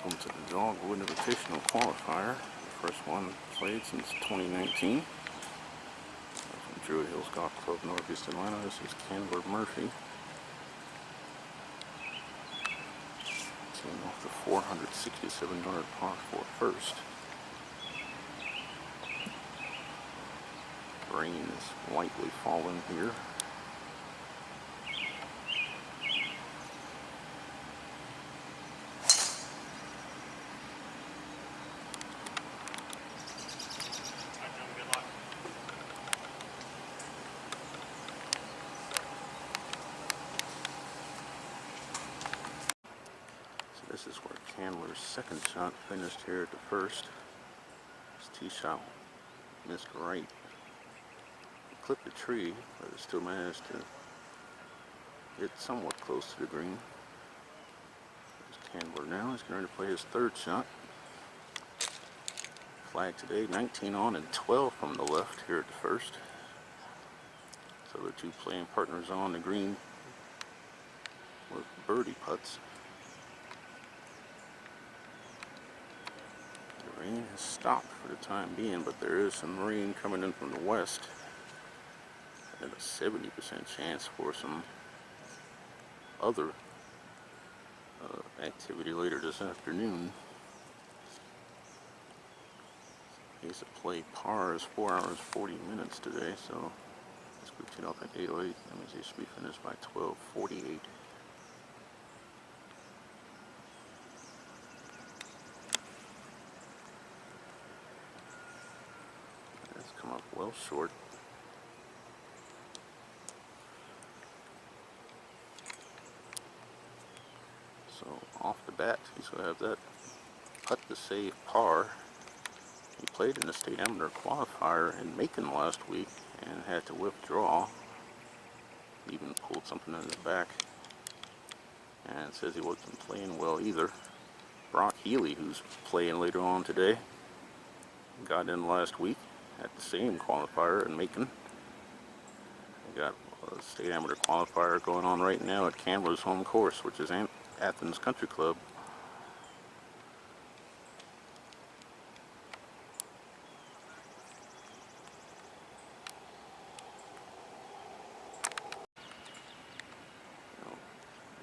Welcome to the Dogwood Invitational qualifier. The first one played since 2019. From Druid Hills Golf Club, Northeast Atlanta. This is Murphey. Teeing off the 467-yard par 4 first. Rain is lightly falling here. This is where Candler's second shot finished here at the first. His tee shot missed right. He clipped the tree, but it still managed to get somewhat close to the green. There's Candler now. He's going to play his third shot. Flag today, 19 on and 12 from the left here at the first. So the two playing partners on the green with birdie putts. Rain has stopped for the time being, but there is some rain coming in from the west and a 70% chance for some other activity later this afternoon. Pace of play par is 4 hours 40 minutes today, so this group teed off at 8:08. That means they should be finished by 12:48. Come up well short. So off the bat, he's going to have that putt to save par. He played in the state amateur qualifier in Macon last week and had to withdraw. Even pulled something in his back. And says he wasn't playing well either. Brock Healy, who's playing later on today, got in last week at the same qualifier in Macon. We got a state amateur qualifier going on right now at Candler's home course, which is Athens Country Club.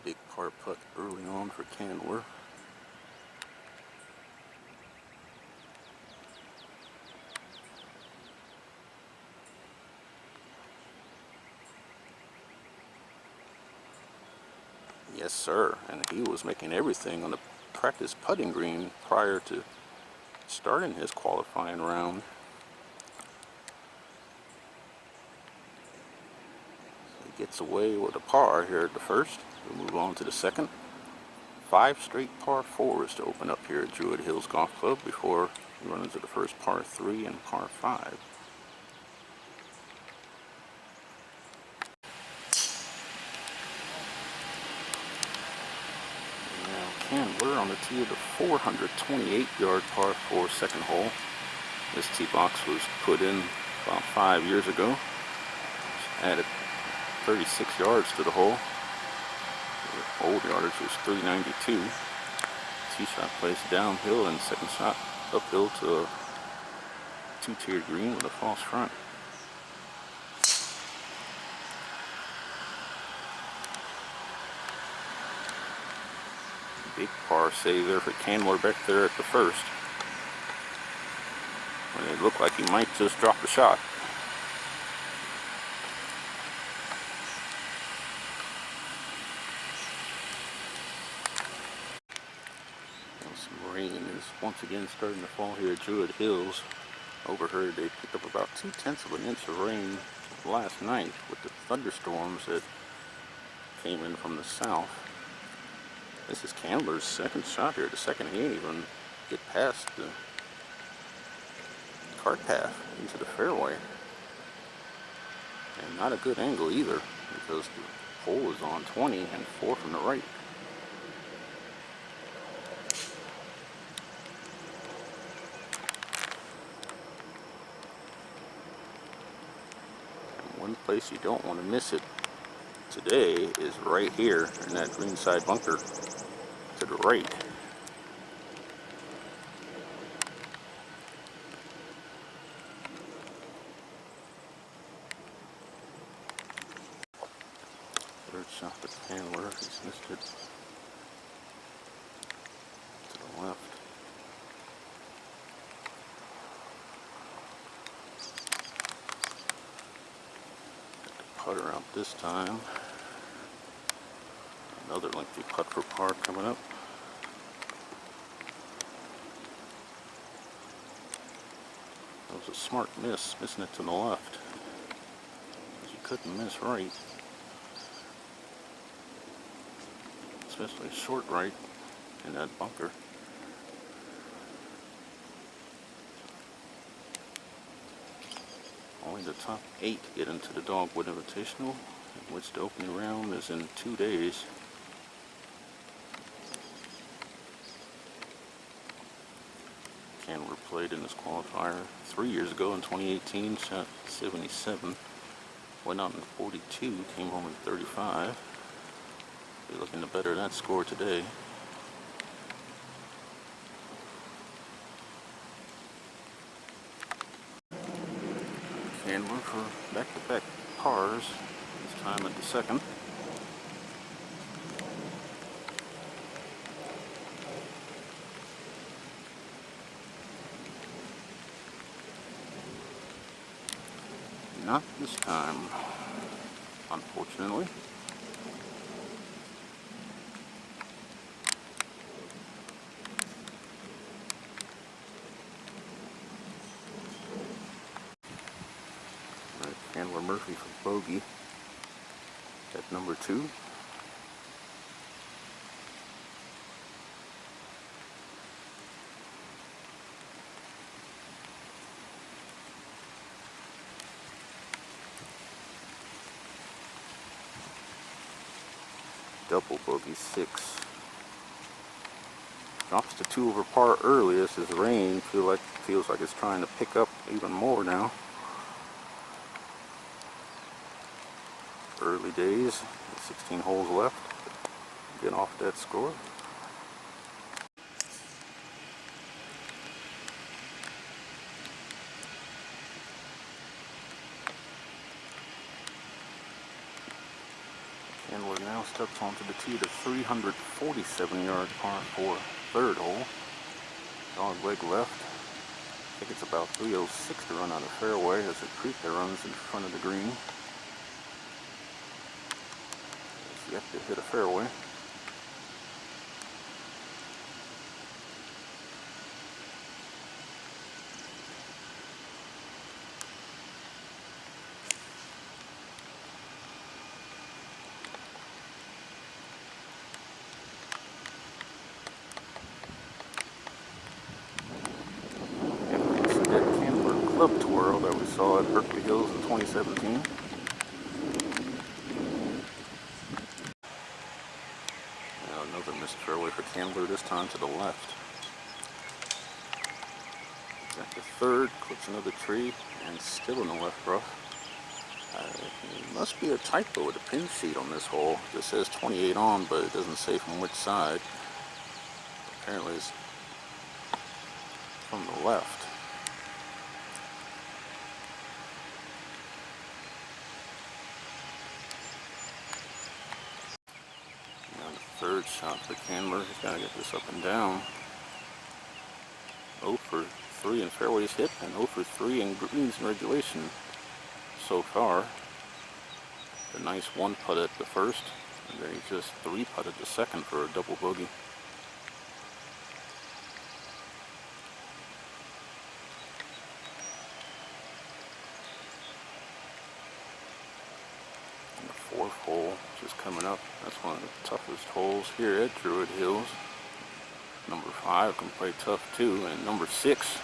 Big par putt early on for Candler. Yes, sir, and he was making everything on the practice putting green prior to starting his qualifying round. He gets away with a par here at the first. We'll move on to the second. 5 straight par 4s to open up here at Druid Hills Golf Club before we run into the first par 3 and par 5. Candler on the tee of the 428-yard par 4 second hole. This tee box was put in about 5 years ago. Just added 36 yards to the hole. The old yardage was 392. Tee shot placed downhill and second shot uphill to a 2-tiered green with a false front. Big par save there for Candler back there at the first. When it looked like he might just drop the shot. And some rain is once again starting to fall here at Druid Hills. Overheard they picked up about 2/10 of an inch of rain last night with the thunderstorms that came in from the south. This is Candler's second shot here. The second, he ain't even get past the cart path into the fairway. And not a good angle either, because the hole is on 20 and 4 from the right. And one place you don't want to miss it today is right here in that greenside bunker to the right. missed it. To the left. Got the putter out this time. Another lengthy putt for par coming up. That was a smart miss, missing it to the left. You couldn't miss right. Especially short right in that bunker. Only the top 8 get into the Dogwood Invitational, in which the opening round is in 2 days. Candler played in this qualifier 3 years ago in 2018, shot 77, went out in 42, came home in 35. Be looking to better that score today. Candler for back-to-back pars, this time at the second. Not this time, unfortunately. Candler Murphey for bogey at number 2. Double bogey 6. Drops to 2 over par early as his rain feels like it's trying to pick up even more now. Early days, 16 holes left. Get off that score. Candler now steps onto the tee to 347-yard par 4 third hole. Dog leg left. I think it's about 306 to run out of fairway as the creek that runs in front of the green. It's yet to hit a fairway. Club twirl that we saw at Druid Hills in 2017. Now another missed fairway for Candler, this time to the left. Got the third, clips another tree, and still in the left rough. It must be a typo with the pin sheet on this hole. This says 28 on, but it doesn't say from which side. Apparently it's from the left. Third shot for Candler. He's got to get this up and down. 0 for 3 in fairways hit and 0 for 3 in greens in regulation so far. A nice 1 putt at the first, and then he just 3 putted the second for a double bogey. Fourth hole just coming up. That's one of the toughest holes here at Druid Hills. Number 5 can play tough too, and number 6.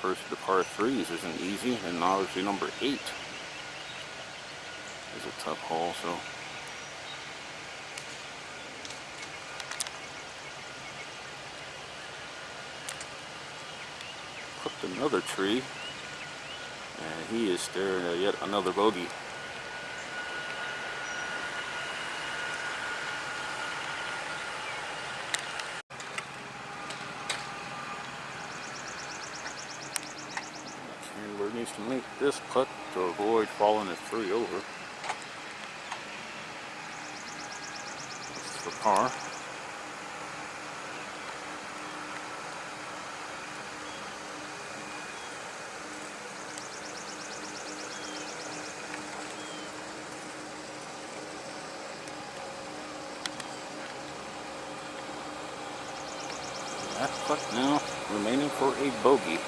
First of the par 3s isn't easy, and obviously number 8 is a tough hole. So clipped another tree. And he is staring at yet another bogey. Candler needs to make this putt to avoid falling at 3 over. for par. That putt now remaining for a bogey.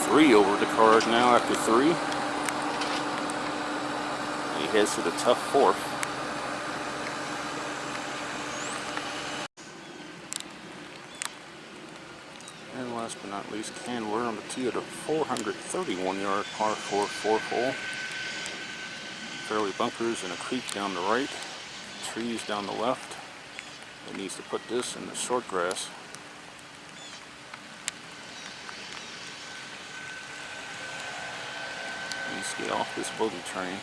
Three over the card now after three. He heads to the tough fourth. And last but not least, Candler on the tee at a 431-yard par 4 fourth hole. Fairway bunkers and a creek down the right, trees down the left. He needs to put this in the short grass. He needs to get off this bogey train.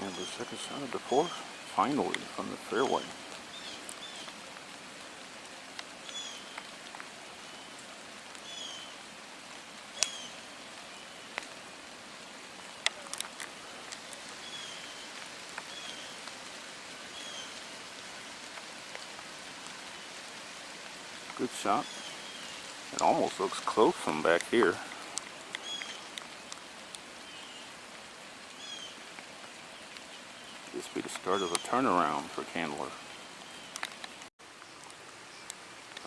And the second shot of the fourth, finally from the fairway. Good shot. It almost looks close from back here. This will be the start of a turnaround for Candler.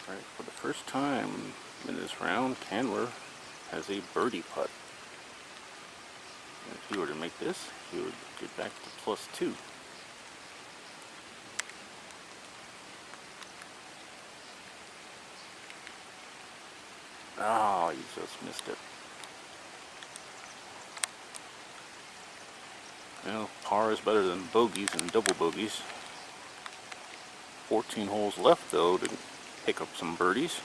Alright, for the first time in this round, Candler has a birdie putt. And if he were to make this, he would get back to +2. Oh, he just missed it. Well, par is better than bogeys and double bogeys. 14 holes left, though, to pick up some birdies.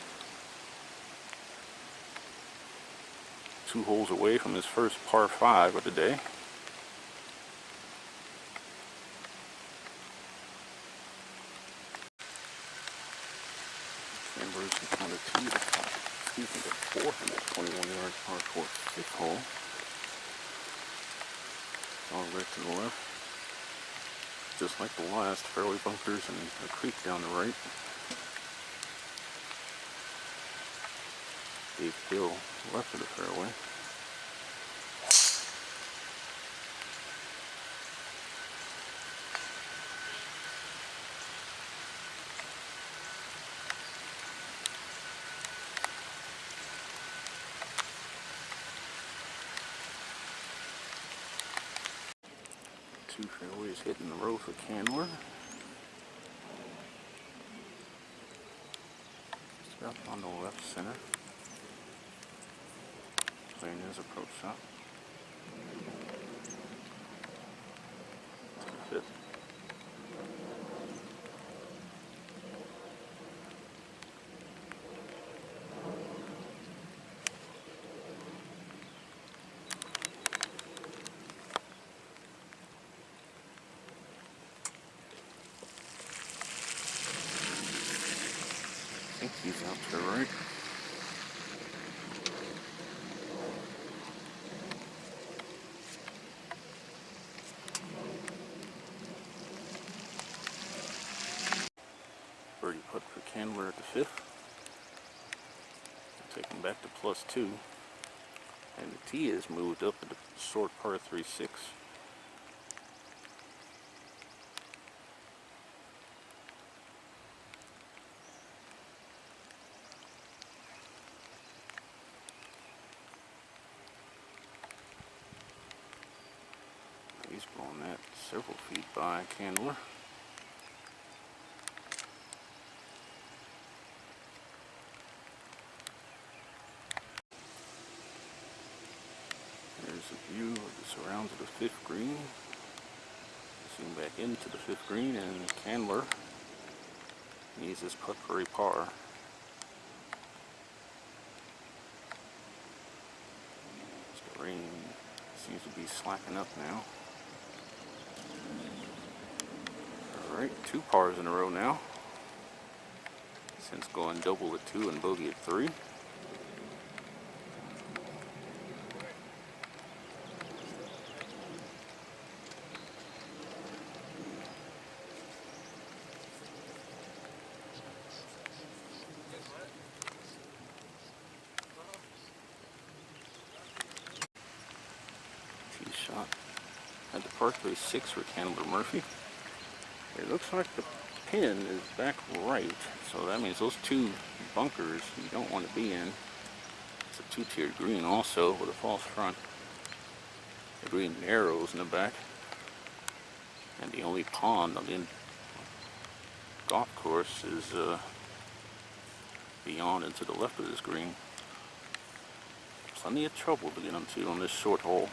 2 holes away from his first par 5 of the day. Chambers on the tee, the 421-yard par 4 fifth hole. All right to the left. Just like the last, fairway bunkers and a creek down the right. Big hill left of the fairway. Two fairways hitting the road for Candler. Just up on the left center. Playing his approach shot. To the fifth. I think he's out to the right. Birdie putt for Candler at the fifth. Take him back to +2. And the tee is moved up to the short par 3-6. He's blowing that several feet by Candler. There's a view of the surrounds of the fifth green. Zoom back into the 5th green, and Candler needs his putt for a par. The rain seems to be slacking up now. Alright, 2 pars in a row now. Since going double at 2 and bogey at 3. Tee shot at the par 3 6 for Candler Murphey. It looks like the pin is back right, so that means those 2 bunkers you don't want to be in. It's a 2-tiered green also with a false front. The green narrows in the back, and the only pond on the golf course is beyond and to the left of this green. Plenty of trouble to get into on this short hole.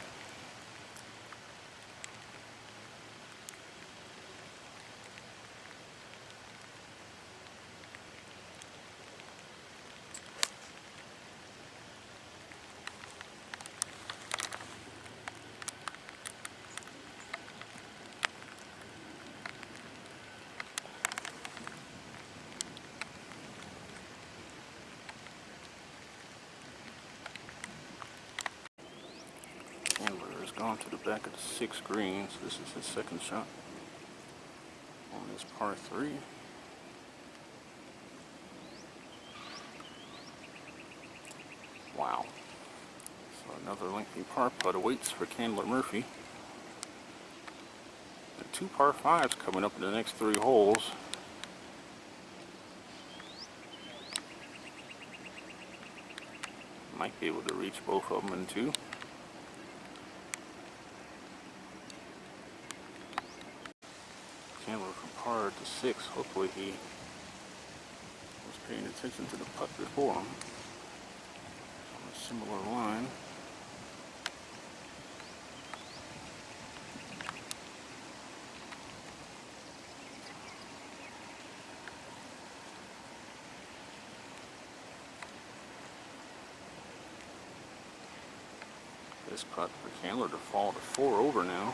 Candler has gone to the back of the 6th green, so this is his 2nd shot on this par 3. Wow. So another lengthy par putt awaits for Candler Murphy. The 2 par 5s coming up in the next 3 holes. Might be able to reach both of them in 2. Candler from par to 6. Hopefully he was paying attention to the putt before him. On a similar line. This putt for Candler to fall to 4 over now.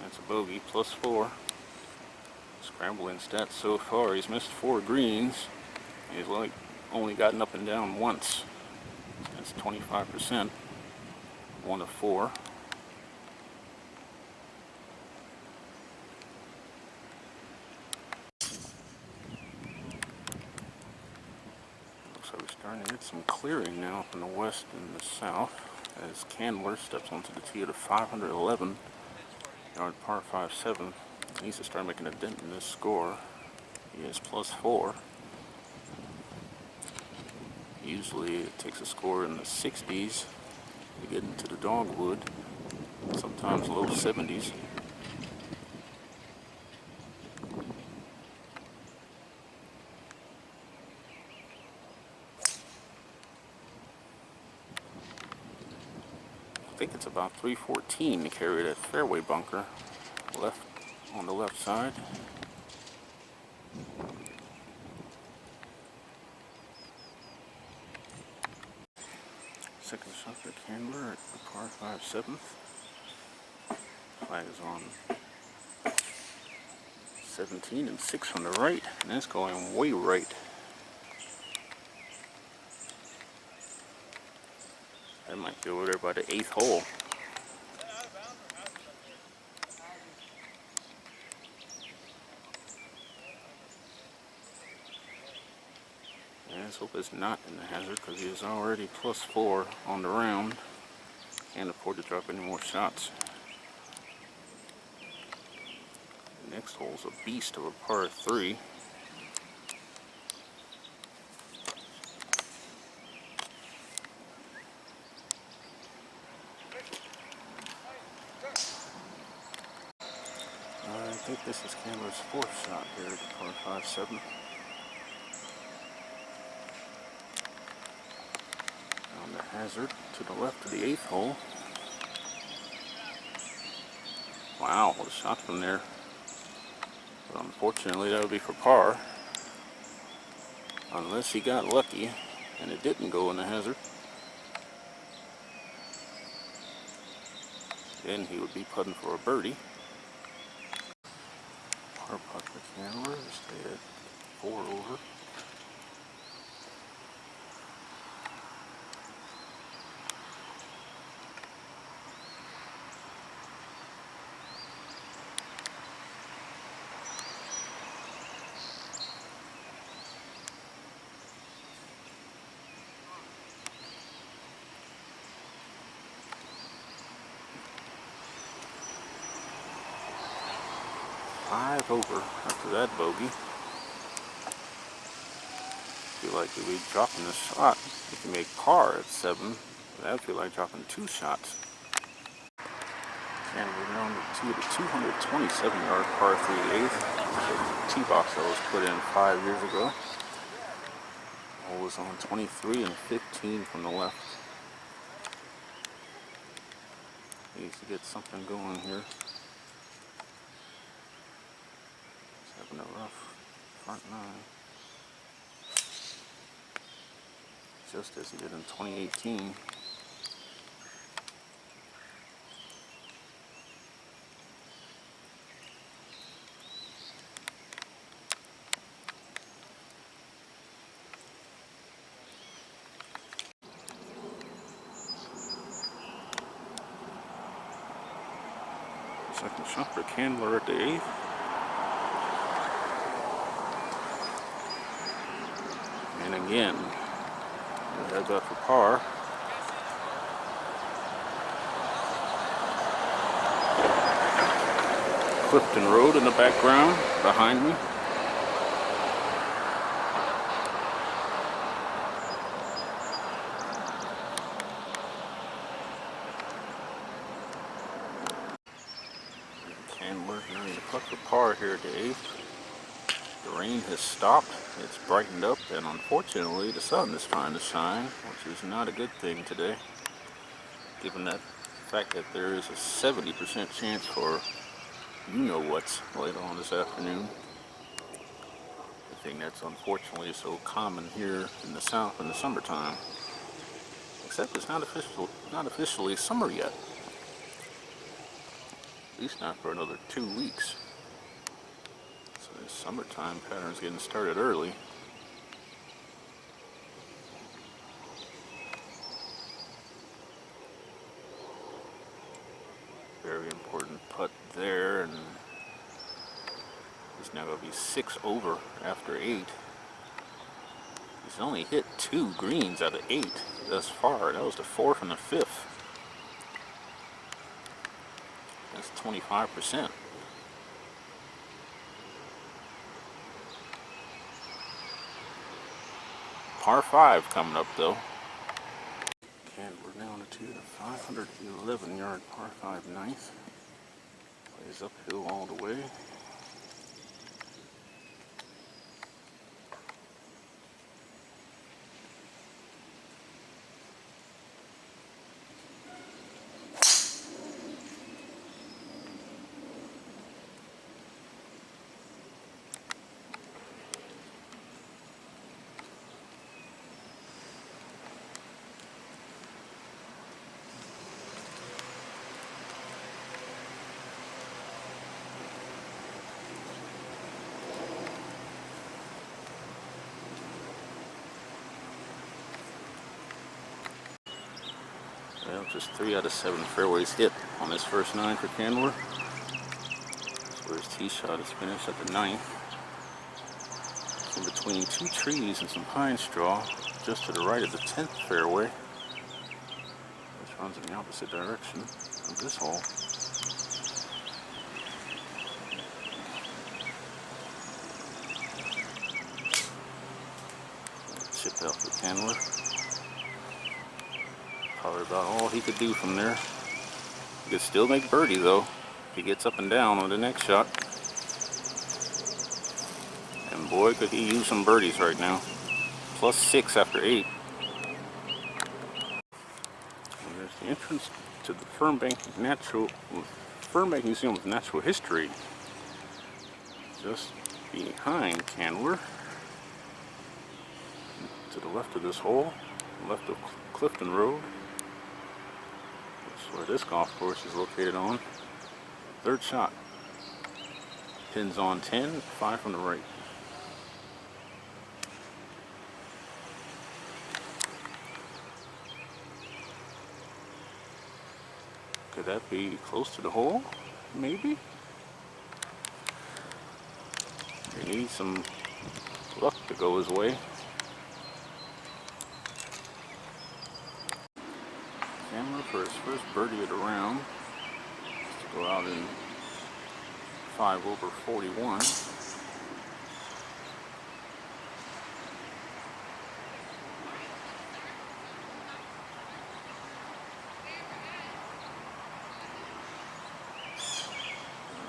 That's a bogey, plus 4. Scrambling stats so far, he's missed 4 greens. He's only gotten up and down once. That's 25%. 1 of 4. Looks like we're starting to get some clearing now up in the west and the south as Candler steps onto the tee at a 511 yard par 5-7. He needs to start making a dent in this score. He is plus 4. Usually it takes a score in the 60s to get into the Dogwood, sometimes low 70s. I think it's about 314 to carry that fairway bunker left on the left side. Second shot for Candler at the par 5 7th. Flag is on 17 and 6 on the right, and that's going way right. That might be over there by the 8th hole. Let's hope it's not in the hazard because he is already plus 4 on the round. Can't afford to drop any more shots. The next hole's a beast of a par 3. I think This is Candler's fourth shot here at par 5-7. On the hazard to the left of the 8th hole. Wow, what a shot from there. But unfortunately, that would be for par. Unless he got lucky and it didn't go in the hazard. Then he would be putting for a birdie. Par putt for Candler, stay at 4 over. Five over after that bogey. Feel like if we dropping a shot, if you make par at 7, that would feel like dropping 2 shots. And we're down to the 227-yard par 3 8th. Tee box that was put in 5 years ago. Hole was on 23 and 15 from the left. Needs to get something going here. Having a rough front 9. Just as he did in 2018. Second shot for Candler at the 8th. And again, heads up for par. Clifton Road in the background behind me. Candler ready to putt for par here at the 8th. The rain has stopped, it's brightened up, and unfortunately the sun is trying to shine, which is not a good thing today, given that fact that there is a 70% chance for you-know-what's later on this afternoon. The thing that's unfortunately so common here in the South in the summertime. Except it's not officially summer yet. At least not for another 2 weeks. So the summertime pattern's getting started early. Very important putt there, and he's now going to be 6 over after 8. He's only hit 2 greens out of 8 thus far. That was the 4th and the 5th. That's 25%. Par 5 coming up though. And we're down to the 511-yard par 5 9th. Plays uphill all the way. Well, just 3 out of 7 fairways hit on this first 9 for Candler. That's where his tee shot is finished at the 9th. It's in between 2 trees and some pine straw, just to the right of the 10th fairway, which runs in the opposite direction of this hole. Chip out for Candler. Probably about all he could do from there. He could still make birdie though, if he gets up and down on the next shot. And boy, could he use some birdies right now. +6 after 8. And there's the entrance to the Fernbank Museum of Natural History. Just behind Candler. To the left of this hole, left of Clifton Road. That's where this golf course is located on. Third shot. Pins on 10, 5 from the right. Could that be close to the hole? Maybe? He needs some luck to go his way. Candler for his first birdie of the round. Let's go out in 5 over 41.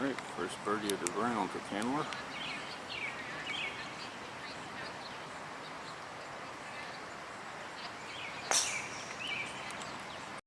Alright, first birdie of the round for Candler.